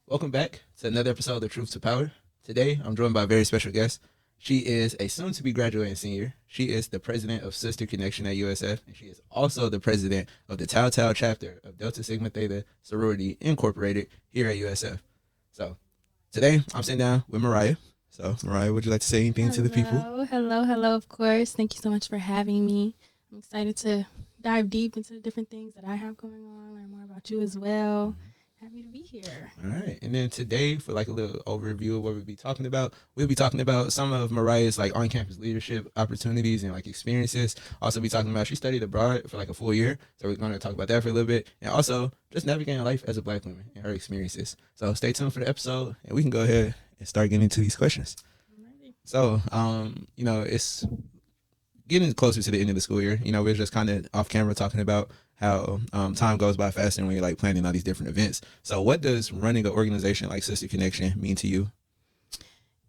Welcome back to another episode of the Truth to Power. Today, I'm joined by a very special guest. She is a soon to be graduating senior. She is the president of Sister Connection at USF, and she is also the president of the Tau Tau chapter of Delta Sigma Theta Sorority Incorporated here at USF. So, today, I'm sitting down with Mariah. So, Mariah, would you like to say anything to the people? Hello, of course. Thank you so much for having me. I'm excited to dive deep into the different things that I have going on, learn more about you as well. Happy to be here. All right. And then today, for like a little overview of what we'll be talking about some of Mariah's like on campus leadership opportunities and like experiences. Also, be talking about she studied abroad for like a full year. So, we're going to talk about that for a little bit. And also, just navigating life as a Black woman and her experiences. So, stay tuned for the episode and we can go ahead and start getting into these questions. So, it's getting closer to the end of the school year. We're just kind of off camera talking about how time goes by faster when you're like planning all these different events. So, what does running an organization like Sister Connection mean to you?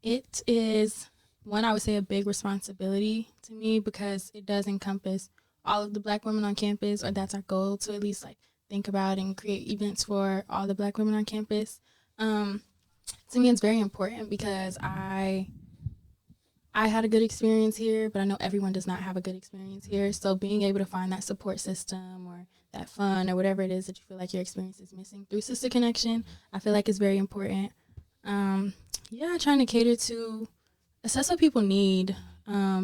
It is one, I would say, a big responsibility to me because it does encompass all of the Black women on campus, or that's our goal to at least like think about and create events for all the Black women on campus. To me, it's very important because I had a good experience here, but I know everyone does not have a good experience here. So being able to find that support system or that fun or whatever it is that you feel like your experience is missing through Sister Connection, I feel like is very important. Trying to cater to assess what people need,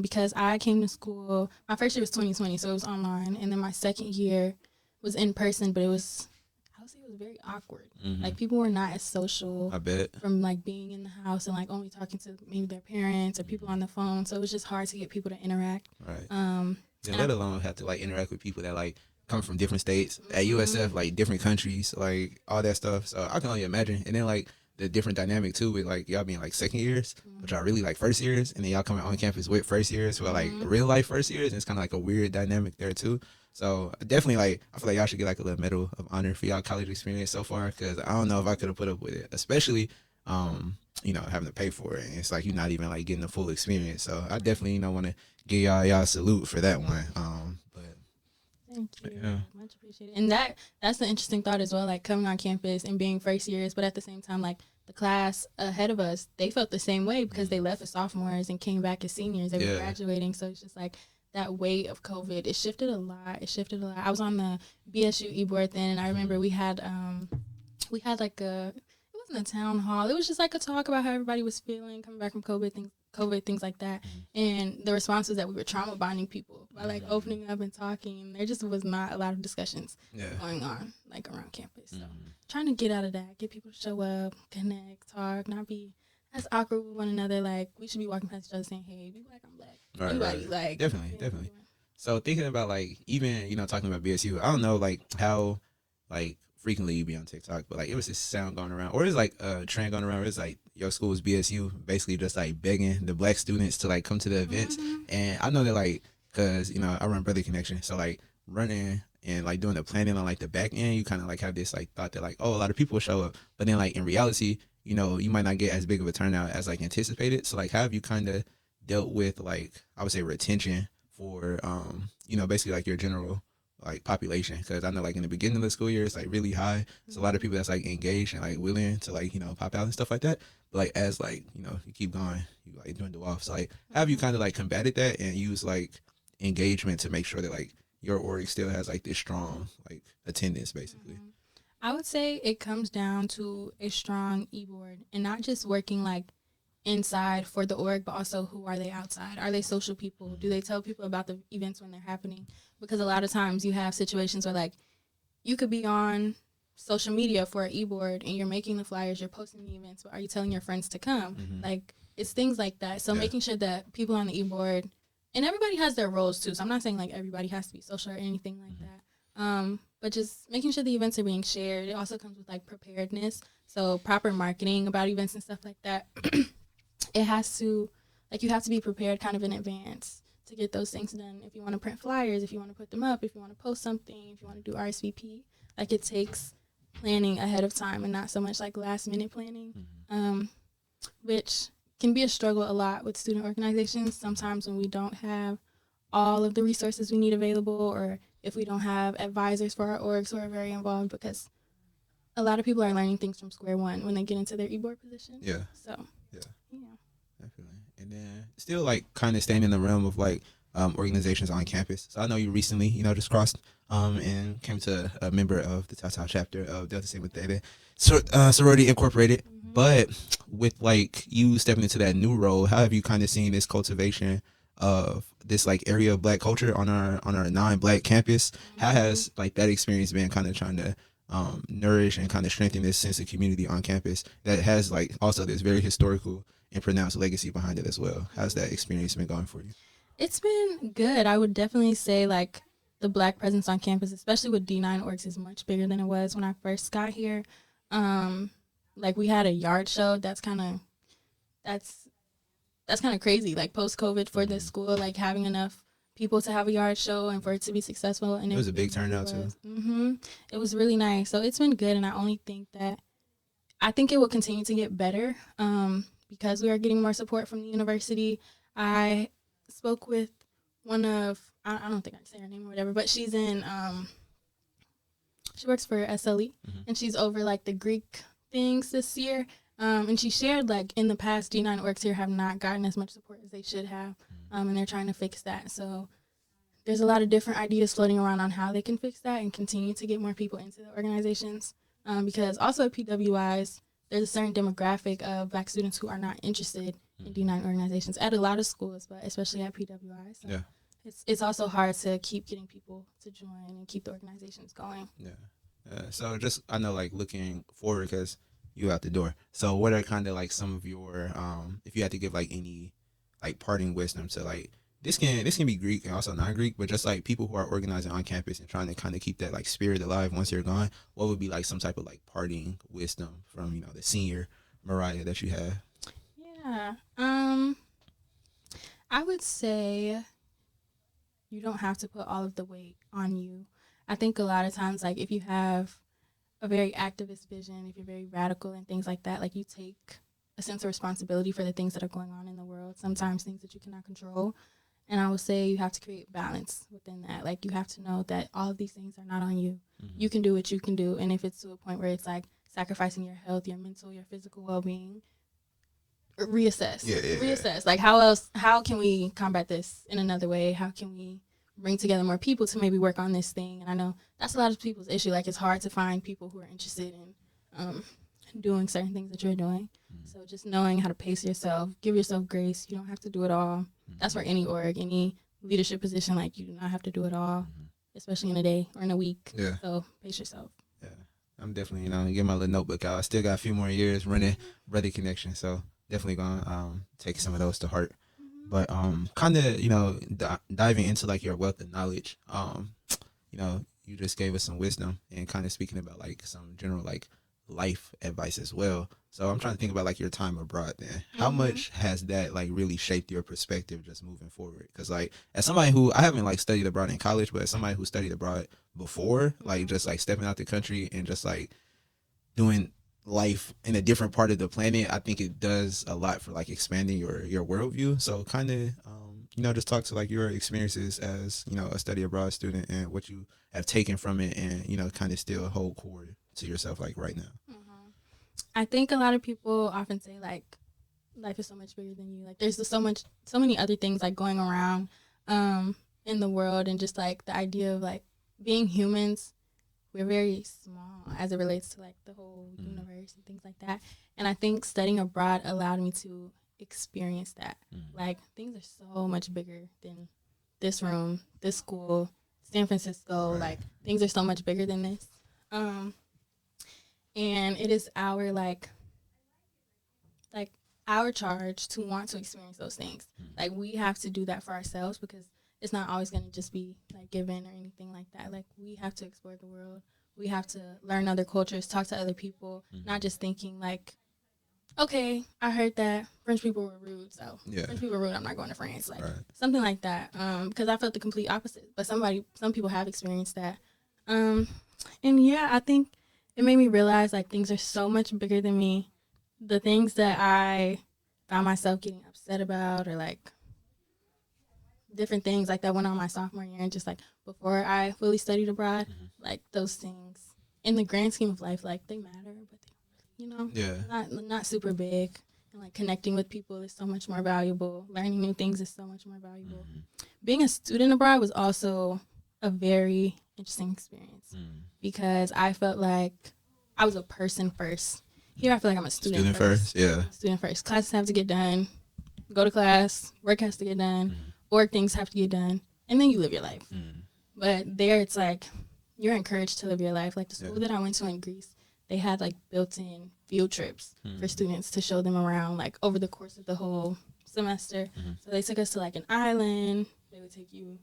because I came to school, my first year was 2020, so it was online. And then my second year was in person, but I would say it was very awkward. Mm-hmm. Like people were not as social. I bet. From like being in the house and like only talking to maybe their parents or people on the phone. So it was just hard to get people to interact. Right. Let alone have to like interact with people that like come from different states at USF, like different countries, like all that stuff. So I can only imagine. And then like the different dynamic too with like y'all being like second years, which are really like first years, and then y'all coming on campus with first years, who are like real life first years, and it's kind of like a weird dynamic there too. So definitely, like I feel like y'all should get like a little medal of honor for y'all college experience so far, because I don't know if I could have put up with it, especially having to pay for it. And it's like you're not even like getting the full experience. So I definitely want to give y'all a salute for that one. But thank you, much appreciated. And that's an interesting thought as well, like coming on campus and being first years, but at the same time, like the class ahead of us, they felt the same way because they left as sophomores and came back as seniors. They were graduating, so it's just like that weight of COVID, it shifted a lot. I was on the BSU e-board then, and I remember we had like it wasn't a town hall. It was just like a talk about how everybody was feeling coming back from COVID, things like that. And the response was that we were trauma bonding people by like opening up and talking. There just was not a lot of discussions going on like around campus. So trying to get out of that, get people to show up, connect, talk, not be as awkward with one another. Like we should be walking past each other saying, "Hey, be Black, I'm Black." Right. Like definitely. So thinking about like even talking about BSU, I don't know like how like frequently you be on TikTok, but like it was this sound going around, or it's like a trend going around where it's like your school's BSU basically just like begging the Black students to like come to the events. And I know that like because I run Brother Connection, so like running and like doing the planning on like the back end, you kind of like have this like thought that like, oh, a lot of people will show up, but then like in reality, you might not get as big of a turnout as like anticipated. So like how have you kind of dealt with like I would say retention for basically like your general like population? Because I know like in the beginning of the school year it's like really high. There's a lot of people that's like engaged and like willing to like pop out and stuff like that. But like as like you keep going, you like dwindle off. So like have you kind of like combated that and use like engagement to make sure that like your org still has like this strong like attendance basically? I would say it comes down to a strong e-board and not just working like inside for the org, but also who are they outside? Are they social people? Do they tell people about the events when they're happening? Because a lot of times you have situations where like you could be on social media for an e-board and you're making the flyers, you're posting the events, but are you telling your friends to come? Like it's things like that. So making sure that people on the e-board, and everybody has their roles too. So I'm not saying like everybody has to be social or anything like that. But just making sure the events are being shared. It also comes with like preparedness. So proper marketing about events and stuff like that. It has to, like you have to be prepared kind of in advance to get those things done. If you want to print flyers, if you want to put them up, if you want to post something, if you want to do RSVP, like it takes planning ahead of time and not so much like last minute planning, which can be a struggle a lot with student organizations. Sometimes when we don't have all of the resources we need available, or if we don't have advisors for our orgs who are very involved, because a lot of people are learning things from square one when they get into their e-board position. Yeah. So, Yeah. yeah. Definitely. And then still like kind of staying in the realm of like organizations on campus. So I know you recently, just crossed and came to a member of the Tau chapter of Delta Sigma Theta Sorority Incorporated. Mm-hmm. But with like you stepping into that new role, how have you kind of seen this cultivation of this like area of Black culture on our non-Black campus? How has like that experience been kind of trying to nourish and kind of strengthen this sense of community on campus that has like also this very historical and pronounced legacy behind it as well? How's that experience been going for you? It's been good. I would definitely say like the Black presence on campus, especially with D9 orgs, is much bigger than it was when I first got here. Like we had a yard show. That's kind of crazy. Like post COVID for this school, like having enough people to have a yard show and for it to be successful. And It was a big turnout too. It was really nice. So it's been good, and I think it will continue to get better because we are getting more support from the university. I spoke with one of, I don't think I can say her name or whatever, but she's in, she works for SLE, and she's over like the Greek things this year. And she shared like in the past, D9 orgs here have not gotten as much support as they should have, and they're trying to fix that. So there's a lot of different ideas floating around on how they can fix that and continue to get more people into the organizations. Because also at PWIs, there's a certain demographic of Black students who are not interested in D9 organizations at a lot of schools, but especially at PWI. So Yeah. it's also hard to keep getting people to join and keep the organizations going. Yeah. So just, I know like looking forward because you out the door. So what are kind of like some of your, if you had to give like any like parting wisdom to like, this can be Greek and also non-Greek, but just like people who are organizing on campus and trying to kind of keep that like spirit alive once you're gone, what would be like some type of like parting wisdom from, the senior Mariah that you have? Yeah. I would say you don't have to put all of the weight on you. I think a lot of times, like if you have a very activist vision, if you're very radical and things like that, like you take a sense of responsibility for the things that are going on in the world, sometimes things that you cannot control. And I would say you have to create balance within that. Like you have to know that all of these things are not on you. You can do what you can do. And if it's to a point where it's like sacrificing your health, your mental, your physical well-being, reassess. Reassess. Like how can we combat this in another way? How can we bring together more people to maybe work on this thing? And I know that's a lot of people's issue. Like it's hard to find people who are interested in doing certain things that you're doing. So just knowing how to pace yourself, give yourself grace. You don't have to do it all. That's for any org, any leadership position. Like you do not have to do it all, especially in a day or in a week. Yeah. So pace yourself. Yeah. I'm definitely, get my little notebook out. I still got a few more years running Brother Connection. So definitely gonna take some of those to heart. But kind of diving into like your wealth of knowledge. You just gave us some wisdom and kind of speaking about like some general like life advice as well. So I'm trying to think about like your time abroad then. How much has that like really shaped your perspective just moving forward? Because like as somebody who, I haven't like studied abroad in college, but as somebody who studied abroad before, like just like stepping out the country and just like doing life in a different part of the planet, I think it does a lot for like expanding your worldview. So kind of just talk to like your experiences as a study abroad student and what you have taken from it, and kind of still hold core to yourself like right now. I think a lot of people often say like life is so much bigger than you. Like there's just so many other things like going around in the world, and just like the idea of like being humans, we're very small as it relates to like the whole universe and things like that. And I think studying abroad allowed me to experience that. Like things are so much bigger than this room, this school, San Francisco. Right. Like things are so much bigger than this. And it is our like our charge to want to experience those things. Like we have to do that for ourselves, because it's not always going to just be like given or anything like that. Like we have to explore the world. We have to learn other cultures, talk to other people, not just thinking like, okay, I heard that French people were rude, so French people were rude, I'm not going to France. Like something like that. Because I felt the complete opposite. But some people have experienced that. And yeah, I think it made me realize like things are so much bigger than me. The things that I found myself getting upset about, or like different things like that went on my sophomore year, and just like before I fully studied abroad, like those things in the grand scheme of life, like, they matter, but they, Yeah. not super big. And like connecting with people is so much more valuable. Learning new things is so much more valuable. Being a student abroad was also a very interesting experience because I felt like I was a person first. Here, I feel like I'm a student first. Yeah. Student first. Classes have to get done. Go to class. Work has to get done. Org things have to get done. And then you live your life. But there, it's like you're encouraged to live your life. Like the school that I went to in Greece, they had like built-in field trips for students to show them around like over the course of the whole semester. So they took us to like an island. They would take you.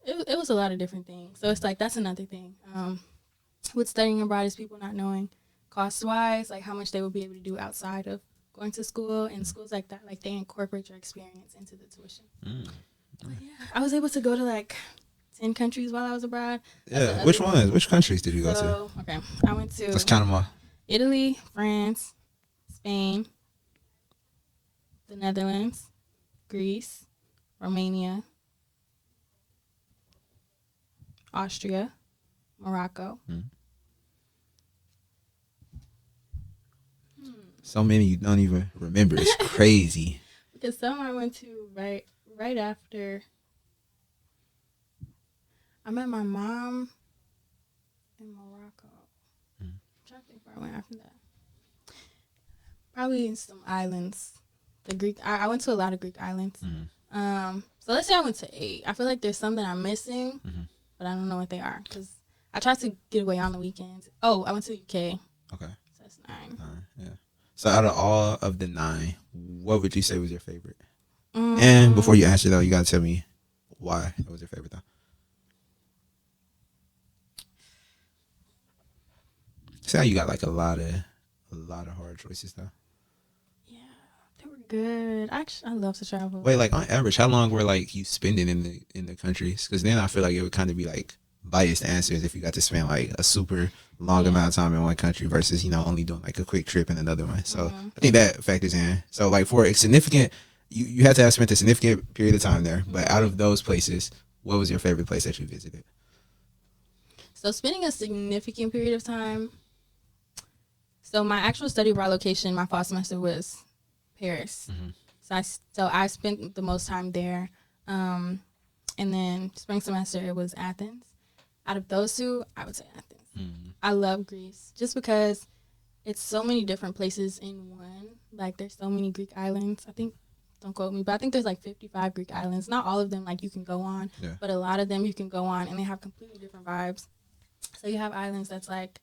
It was a lot of different things. So it's like that's another thing. With studying abroad is people not knowing cost-wise, like how much they would be able to do outside of going to school. And schools like that, like they incorporate your experience into the tuition. But yeah, I was able to go to like 10 countries while I was abroad. Yeah. Which ones? Which countries did you go to? Okay. I went to Let's count them all. Italy, France, Spain, the Netherlands, Greece, Romania, Austria, Morocco. So many you don't even remember. It's crazy. Because some I went to right after. I met my mom in Morocco. I'm trying to think where I went after that. Probably in some islands. The Greek. I went to a lot of Greek islands. So let's say I went to 8. I feel like there's some that I'm missing, but I don't know what they are because I tried to get away on the weekends. Oh, I went to the UK. Okay. So that's 9. Yeah. So out of all of the 9, what would you say was your favorite? And before you answer though, you gotta tell me why it was your favorite though. See how you got like a lot of hard choices though. Yeah, they were good. Actually, I love to travel. Wait, like on average, how long were like you spending in the countries? Because then I feel like it would kind of be like biased answers if you got to spend like a super long amount of time in one country versus only doing like a quick trip in another one. So I think that factors in. So like for a significant, you had to have spent a significant period of time there. But out of those places, what was your favorite place that you visited? So spending a significant period of time. So my actual study abroad location, my fall semester was Paris. So I spent the most time there. And then spring semester, it was Athens. Out of those two, I would say Athens. I love Greece just because it's so many different places in one. Like there's so many Greek islands. I think, don't quote me, but I think there's like 55 Greek islands. Not all of them like you can go on, but a lot of them you can go on and they have completely different vibes. So you have islands that's like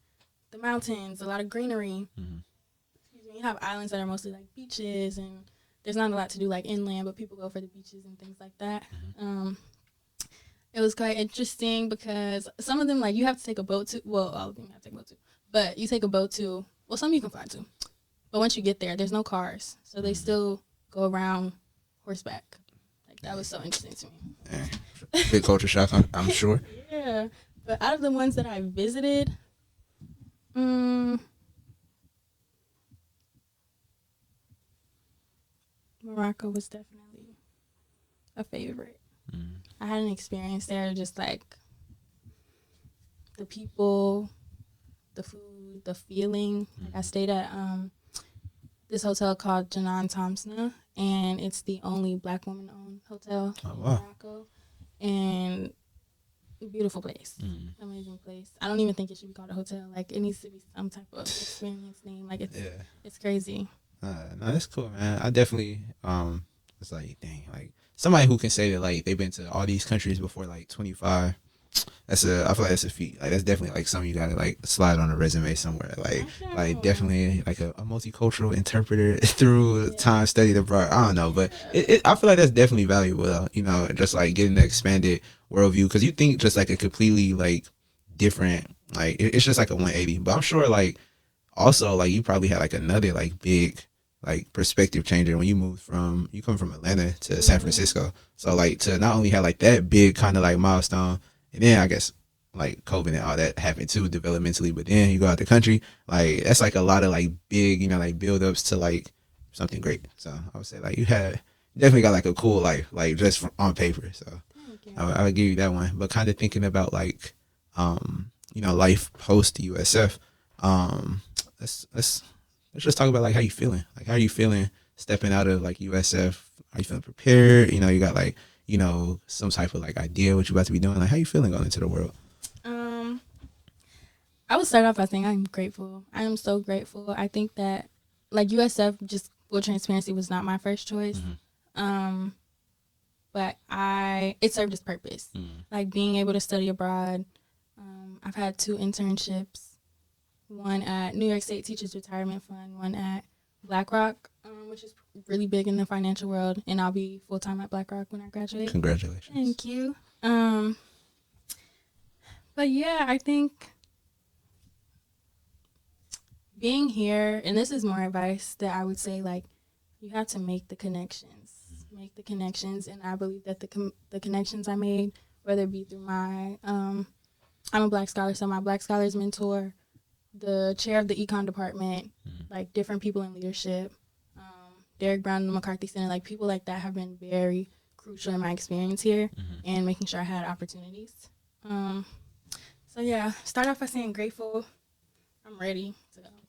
the mountains, a lot of greenery. You have islands that are mostly like beaches and there's not a lot to do like inland, but people go for the beaches and things like that. It was quite interesting because some of them like you have to take a boat to. Well, all of them you have to take a boat to, but you take a boat to. Well, some you can fly to, but once you get there, there's no cars, so they still go around horseback. Like that was so interesting to me. Big culture shock, I'm sure. Yeah, but out of the ones that I visited, Morocco was definitely a favorite. I had an experience there, just like the people, the food, the feeling. Like I stayed at this hotel called Janan Thompson, and it's the only Black woman-owned hotel in Morocco. And beautiful place, amazing place. I don't even think it should be called a hotel. Like it needs to be some type of experience name. Like it's crazy. No, that's cool, man. I definitely it's like dang, like somebody who can say that like they've been to all these countries before like 25. I feel like that's a feat. Like that's definitely like something you gotta like slide on a resume somewhere. Like definitely like a multicultural interpreter through time studied abroad. I don't know, but I feel like that's definitely valuable. Just like getting the expanded worldview because you think just like a completely like different like it's just like a 180. But I'm sure like also like you probably had like another like big like perspective changer when you come from Atlanta to San Francisco. So like to not only have like that big kind of like milestone. And then I guess like COVID and all that happened too developmentally, but then you go out the country, like that's like a lot of like big, like build-ups to like something great. So I would say like you definitely got like a cool life, like just on paper. So I would give you that one. But kind of thinking about like life post USF. Let's just talk about like how you feeling. Like how are you feeling stepping out of like USF? Are you feeling prepared? You got like some type of like idea what you about to be doing. Like how you feeling going into the world? I would start off by saying I'm grateful. I am so grateful. I think that like USF, just full transparency, was not my first choice. But it served its purpose. Like being able to study abroad. I've had 2 internships, one at New York State Teachers Retirement Fund, one at BlackRock, which is really big in the financial world, and I'll be full-time at BlackRock when I graduate. Congratulations. Thank you. But yeah, I think being here, and this is more advice that I would say, like, you have to make the connections. And I believe that the connections I made, whether it be through my, I'm a Black scholar, so my Black scholars mentor, the chair of the econ department, like different people in leadership, Derek Brown and the McCarthy Center, like people like that have been very crucial in my experience here and making sure I had opportunities. So yeah, start off by saying grateful. I'm ready.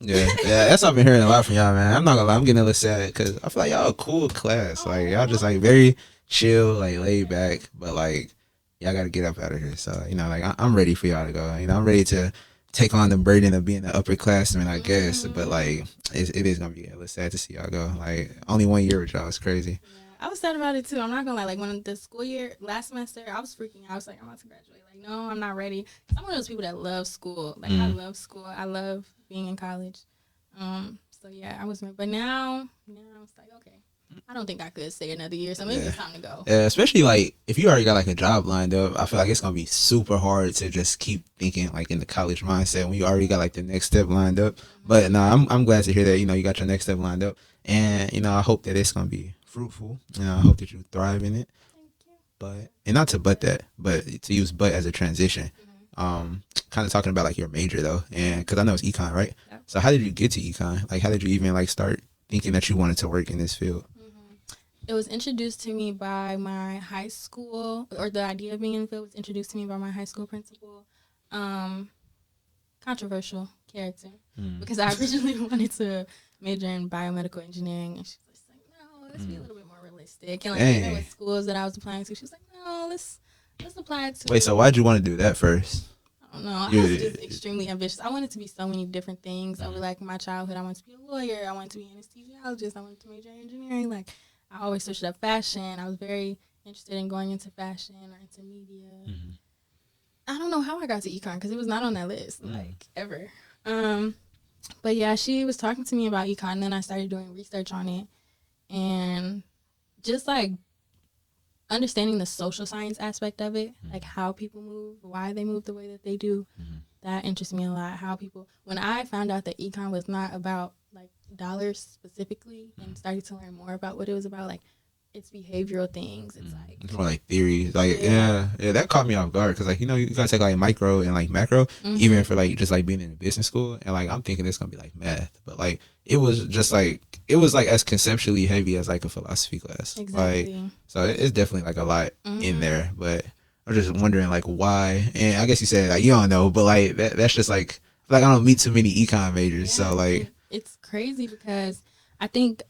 Yeah, that's what I've been hearing a lot from y'all, man. I'm not gonna lie, I'm getting a little sad because I feel like y'all a cool class. Like y'all just like very chill, like laid back, but like y'all got to get up out of here. So like I'm ready for y'all to go. I'm ready to take on the burden of being the upperclassman, I guess. But like it is gonna be a little sad to see y'all go. Like only 1 year with y'all is crazy. Yeah, I was sad about it too. I'm not gonna lie. Like when the school year last semester, I was freaking out. I was like, I'm about to graduate. Like no, I'm not ready. I'm one of those people that love school. Like I love school. I love being in college. So yeah, I was, but now it's like, okay, I don't think I could stay another year, so maybe it's time to go. Yeah, especially like if you already got like a job lined up, I feel like it's gonna be super hard to just keep thinking like in the college mindset when you already got like the next step lined up. But no, I'm glad to hear that you got your next step lined up, and I hope that it's gonna be fruitful. I hope that you thrive in it. Thank you. And not to but to use but as a transition. Kind of talking about like your major though, and because I know it's econ, right? Yep. So how did you get to econ? Like how did you even like start thinking that you wanted to work in this field? It was introduced to me by my high school, or the idea of being in the field was introduced to me by my high school principal. Controversial character, because I originally wanted to major in biomedical engineering, and she was like, no, let's be a little bit more realistic. And like even with schools that I was applying to, she was like, no, let's apply it to. Wait, so why'd you want to do that first? I don't know. I was just extremely ambitious. I wanted to be so many different things. Over like my childhood, I wanted to be a lawyer. I wanted to be an anesthesiologist. I wanted to major in engineering. Like I always switched up fashion. I was very interested in going into fashion or into media. I don't know how I got to econ because it was not on that list, like ever. But yeah, she was talking to me about econ, and then I started doing research on it, and just like understanding the social science aspect of it, like how people move, why they move the way that they do, that interests me a lot. How people, when I found out that econ was not about like dollars specifically, and started to learn more about what it was about, like it's behavioral things. It's like it's more like theories. Like yeah, that caught me off guard because like you gotta take like micro and like macro, even for like just like being in business school, and like I'm thinking it's gonna be like math, but like it was just like as conceptually heavy as like a philosophy class. Exactly. Like so it's definitely like a lot in there, but I'm just wondering like why. And I guess you said like you don't know, but like that's just like I don't meet too many econ majors, so like it's crazy because I think.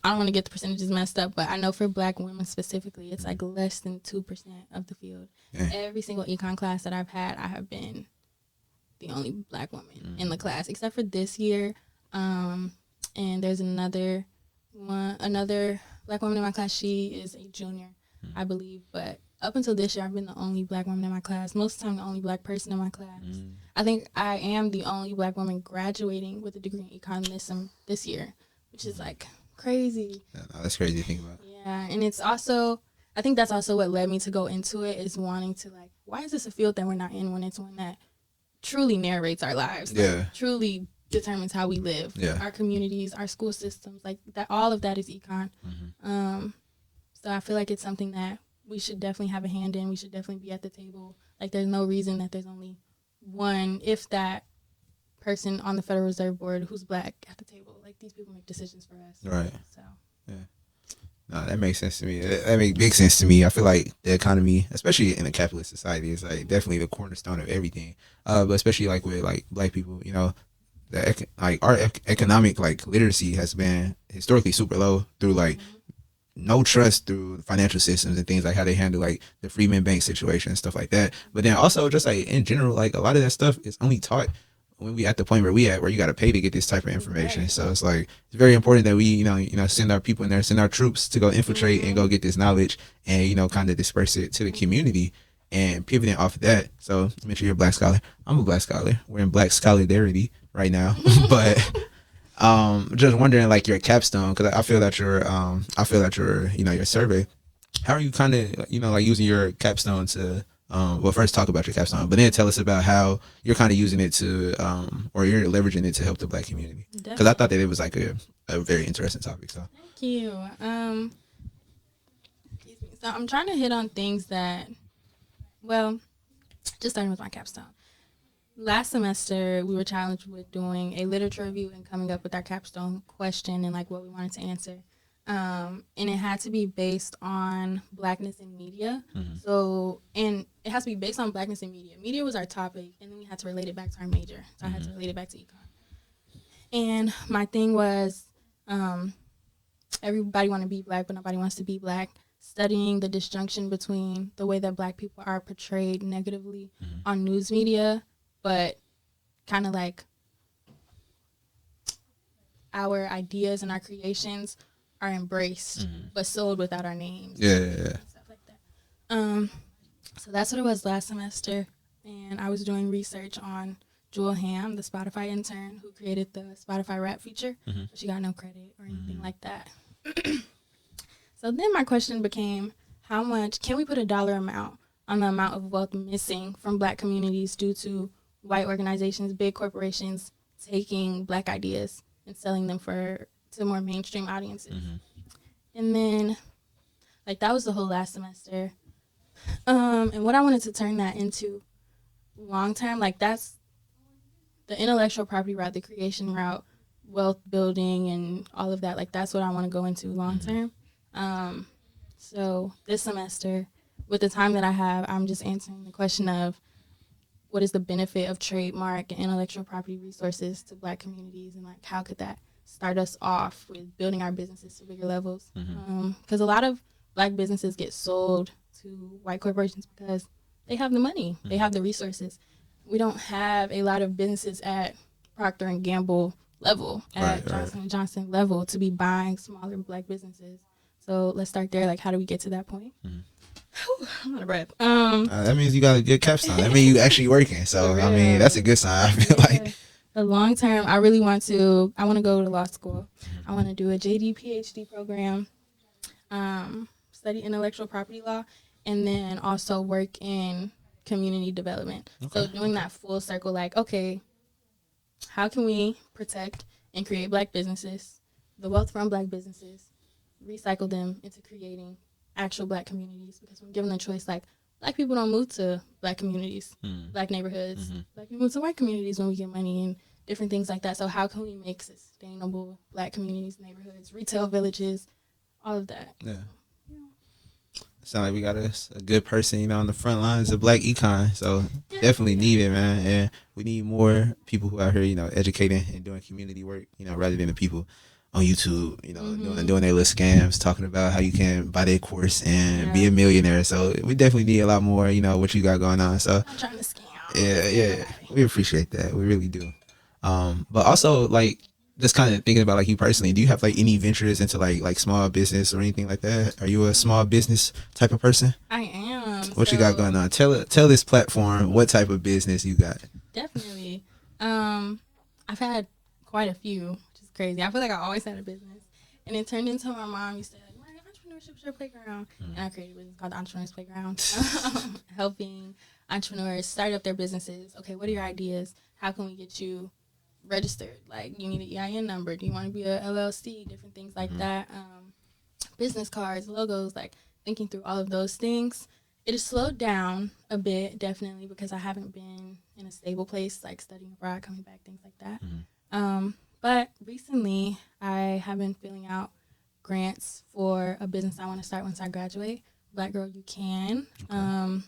I don't want to get the percentages messed up, but I know for Black women specifically, it's like less than 2% of the field. Every single econ class that I've had, I have been the only Black woman in the class, except for this year. And there's another Black woman in my class. She is a junior, I believe. But up until this year, I've been the only Black woman in my class. Most of the time, the only Black person in my class. I think I am the only Black woman graduating with a degree in econ this year, which is like crazy. Yeah, no, that's crazy to think about. Yeah, and it's also, I think that's also what led me to go into it, is wanting to like, why is this a field that we're not in when it's one that truly narrates our lives? Like, truly determines how we live. Our communities, our school systems, like that, all of that is econ. So I feel like it's something that we should definitely have a hand in. We should definitely be at the table. Like there's no reason that there's only one, if that, person on the Federal Reserve Board who's Black at the table. Like these people make decisions for us. Right. So. Yeah. That makes sense to me. That makes big sense to me. I feel like the economy, especially in a capitalist society, is like definitely the cornerstone of everything. But especially like with like black people, you know, like our economic like literacy has been historically super low through like no trust through financial systems and things like how they handle like the Freeman Bank situation and stuff like that. But then also just like in general, like a lot of that stuff is only taught when we at the point where we at where you got to pay to get this type of information. So it's like it's very important that we send our people in there, send our troops to go infiltrate and go get this knowledge and kind of disperse it to the community and pivoting off of that. So make sure you're a black scholar. I'm a black scholar. We're in black solidarity right now, but just wondering like your capstone because I feel that your survey. How are you kind of like using your capstone to well first talk about your capstone, but then tell us about how you're kind of using it to or you're leveraging it to help the black community because I thought that it was like a very interesting topic. So thank you. So I'm trying to hit on things that, well, just starting with my capstone. Last semester, we were challenged with doing a literature review and coming up with our capstone question and like what we wanted to answer. And it had to be based on blackness in media. Mm-hmm. So, and it has to be based on blackness in media. Media was our topic, and then we had to relate it back to our major. So I had to relate it back to econ. And my thing was, everybody want to be black, but nobody wants to be black. Studying the disjunction between the way that black people are portrayed negatively on news media, but kind of like our ideas and our creations are embraced, but sold without our names. Yeah. Stuff like that. So that's what it was last semester. And I was doing research on Jewel Ham, the Spotify intern who created the Spotify rap feature. But she got no credit or anything like that. So then my question became, how much can we put a dollar amount on the amount of wealth missing from black communities due to white organizations, big corporations taking black ideas and selling them to more mainstream audiences? And then, like, that was the whole last semester. And what I wanted to turn that into long term, like, that's the intellectual property route, the creation route, wealth building, and all of that. Like, that's what I want to go into long term. So this semester, with the time that I have, I'm just answering the question of what is the benefit of trademark and intellectual property resources to black communities, and like how could that start us off with building our businesses to bigger levels? Because a lot of black businesses get sold to white corporations because they have the money, they have the resources. We don't have a lot of businesses at Procter and Gamble level, at Johnson & Johnson level, to be buying smaller black businesses. So let's start there. Like, how do we get to that point? I'm out of breath. That means you got a good capstone. That means you actually working. So I mean, that's a good sign. I feel like the long term, I really want to go to law school. I want to do a JD PhD program, study intellectual property law, and then also work in community development. So doing that full circle, like, okay, how can we protect and create black businesses, the wealth from black businesses, recycle them into creating actual black communities? Because when given the choice, like, black people don't move to black communities, black neighborhoods. Black people move to white communities when we get money and different things like that. So how can we make sustainable black communities, neighborhoods, retail villages, all of that? Yeah. Sound like we got a good person, on the front lines of black econ. So definitely need it, man. And we need more people who are here, educating and doing community work, rather than the people on YouTube, doing their little scams, talking about how you can buy their course and be a millionaire. So we definitely need a lot more, what you got going on. So I'm trying to scam. Yeah. We appreciate that. We really do. But also like just kind of thinking about like you personally, do you have like any ventures into like small business or anything like that? Are you a small business type of person? I am. What you got going on? Tell this platform what type of business you got. Definitely. I've had quite a few, which is crazy. I feel like I always had a business, and it turned into my mom used to say, like, "Mariah, entrepreneurship's your playground," and I created a business called the Entrepreneur's Playground, helping entrepreneurs start up their businesses. Okay, what are your ideas? How can we get you registered? Like, you need an EIN number. Do you want to be a LLC? Different things like that. Business cards, logos, like thinking through all of those things. It has slowed down a bit, definitely, because I haven't been in a stable place, like studying abroad, coming back, things like that. But recently, I have been filling out grants for a business I want to start once I graduate. Black Girl You Can. Okay.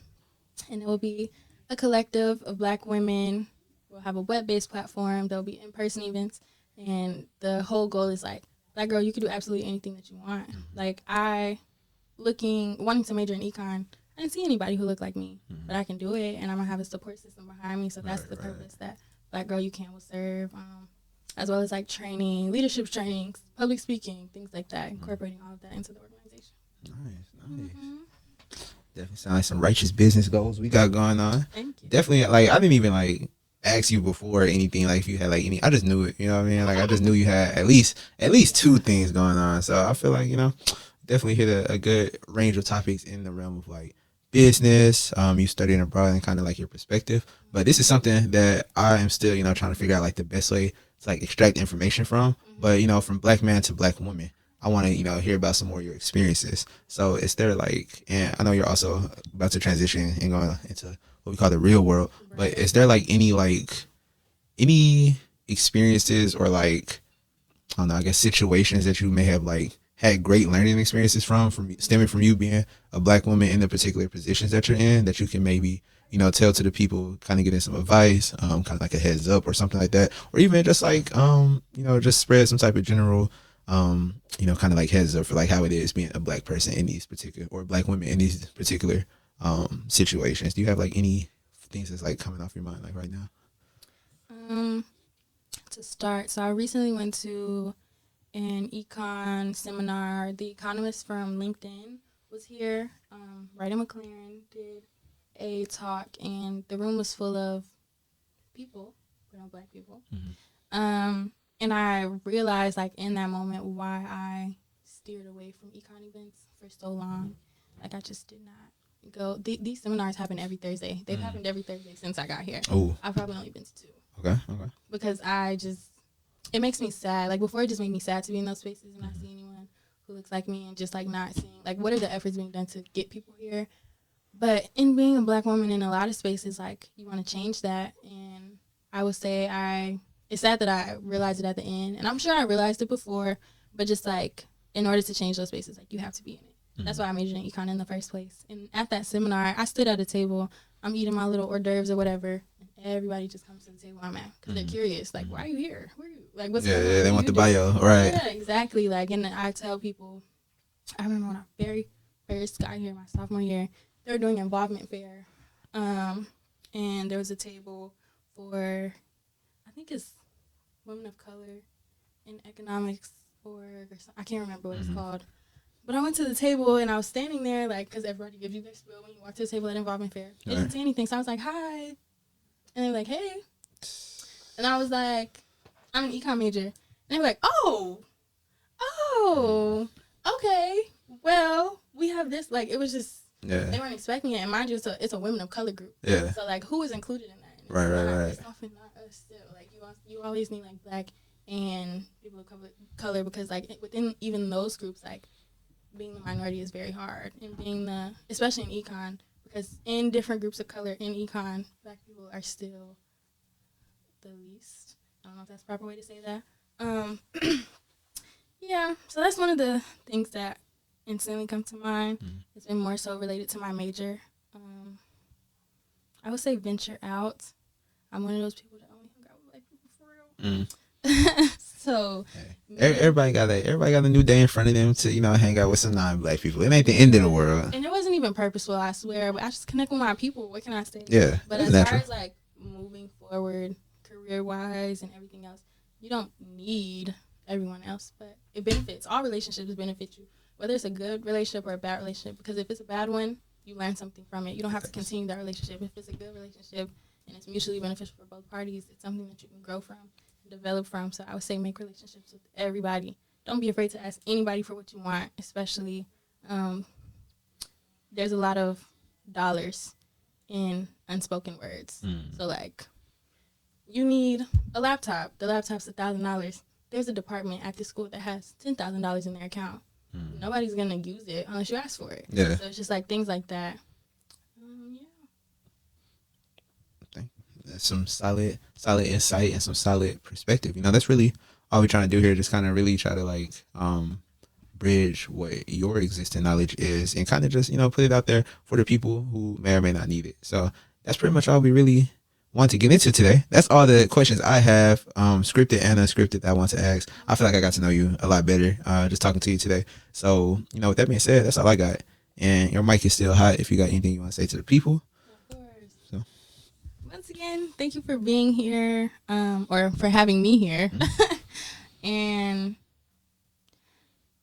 And it will be a collective of Black women. We'll have a web-based platform. There'll be in-person events. And the whole goal is like, Black girl, you can do absolutely anything that you want. Like, wanting to major in econ, I didn't see anybody who looked like me, but I can do it, and I'm gonna have a support system behind me. So that's the purpose that Black Girl You Can will serve, as well as like training, leadership trainings, public speaking, things like that, incorporating all of that into the organization. Nice. Definitely sound like some righteous business goals we got going on. Thank you. Definitely, like I didn't even like ask you before anything, like if you had like any. I just knew it, you know what I mean? Like I just knew you had at least two things going on. So I feel like, you know, definitely hit a good range of topics in the realm of like business, you studying abroad and kind of like your perspective. But this is something that I am still, you know, trying to figure out like the best way to like extract information from. But, you know, from Black man to Black woman, I want to, you know, hear about some more of your experiences. So is there like, and I know you're also about to transition and going into what we call the real world, but is there like any experiences or like, I don't know, I guess situations that you may have like had great learning experiences from stemming from you being a Black woman in the particular positions that you're in, that you can maybe, you know, tell to the people, kind of getting some advice, kind of like a heads up or something like that, or even just like, you know, just spread some type of general, you know, kind of like heads up for like how it is being a Black person in these particular, or Black women in these particular situations. Do you have like any things that's like coming off your mind like right now? To start, so I recently went to an econ seminar. The economist from LinkedIn was here. Ryder McLaren did a talk, and the room was full of people, you know, Black people. And I realized, like, in that moment, why I steered away from econ events for so long. Like, I just did not go. These seminars happen every Thursday. They've happened every Thursday since I got here. Oh, I've probably only been to 2. okay. Because it makes me sad. Like, before, it just made me sad to be in those spaces and not see anyone who looks like me, and just, like, not seeing, like, what are the efforts being done to get people here. But in being a Black woman in a lot of spaces, like, you want to change that. And I would say it's sad that I realized it at the end. And I'm sure I realized it before, but just, like, in order to change those spaces, like, you have to be in it. That's why I majored in econ in the first place. And at that seminar, I stood at a table. I'm eating my little hors d'oeuvres or whatever. And everybody just comes to the table I'm at because they're curious. Like, why are you here? Where are you? Like, what's going on? Yeah, they want the bio, right? Yeah, exactly. Like, and I tell people, I remember when I first got here, my sophomore year, they were doing involvement fair. And there was a table for, I think it's women of color in economics, or I can't remember what it's called. But I went to the table, and I was standing there, like, because everybody gives you their spiel when you walk to the table at involvement fair. They didn't say anything, so I was like, hi. And they were like, hey. And I was like, I'm an econ major. And they were like, oh, okay. Well, we have this. Like, it was just, they weren't expecting it. And mind you, it's a women of color group. Yeah. So, like, who is included in that? Right. It's often not us still. Like, you always need, like, Black and people of color, because, like, within even those groups, like, being the minority is very hard, and being especially in econ, because in different groups of color in econ, Black people are still the least. I don't know if that's the proper way to say that. Yeah, so that's one of the things that instantly come to mind. It's been more so related to my major. I would say venture out. I'm one of those people that only hang out with Black people for real. So everybody got a new day in front of them to, you know, hang out with some non-Black people. It ain't the end of the world. And it wasn't even purposeful, I swear. But I just connect with my people. What can I say? Yeah. But as far as like moving forward, career-wise and everything else, you don't need everyone else, but it benefits. All relationships benefit you, whether it's a good relationship or a bad relationship. Because if it's a bad one, you learn something from it. You don't have to continue that relationship. If it's a good relationship and it's mutually beneficial for both parties, it's something that you can grow from, develop from. So I would say make relationships with everybody. Don't be afraid to ask anybody for what you want, especially there's a lot of dollars in unspoken words. So like, you need a laptop. The laptop's $1,000. There's a department at the school that has $10,000 in their account. Nobody's gonna use it unless you ask for it. Yeah. So it's just like things like that. That's some solid insight and some solid perspective. You know, that's really all we're trying to do here. Just kind of really try to like bridge what your existing knowledge is and kind of just, put it out there for the people who may or may not need it. So that's pretty much all we really want to get into today. That's all the questions I have, scripted and unscripted, that I want to ask. I feel like I got to know you a lot better just talking to you today. So, with that being said, that's all I got. And your mic is still hot if you got anything you want to say to the people. Of course. So. Once again, thank you for being here, or for having me here. Mm-hmm. And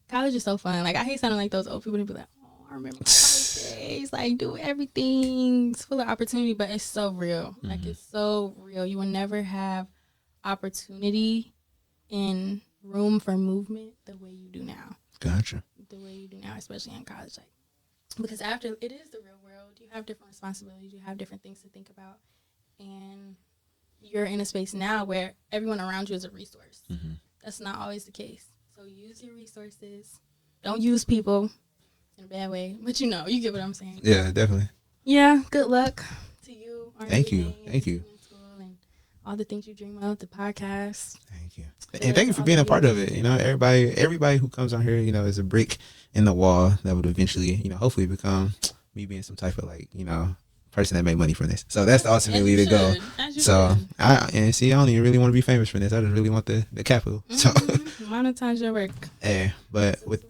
college is so fun. Like, I hate sounding like those old people to be like, oh, I remember my college days. Like, do everything. It's full of opportunity, but it's so real. Mm-hmm. Like, it's so real. You will never have opportunity and room for movement the way you do now. Gotcha. The way you do now, especially in college. Like, because after, it is the real world. You have different responsibilities. You have different things to think about. And you're in a space now where everyone around you is a resource. Mm-hmm. That's not always the case. So use your resources. Don't use people in a bad way. But you get what I'm saying. Yeah, definitely. Yeah, good luck to you. Thank you. And all the things you dream of, the podcast. Thank you. And thank you for being a part of it. Everybody who comes on here, is a brick in the wall that would eventually, hopefully become me being some type of person that made money from this. So that's ultimately the goal. So I don't even really want to be famous from this. I just really want the capital. Mm-hmm. So monetize your work. Yeah, but with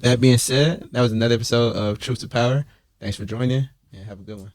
that being said, that was another episode of Truth to Power. Thanks for joining and have a good one.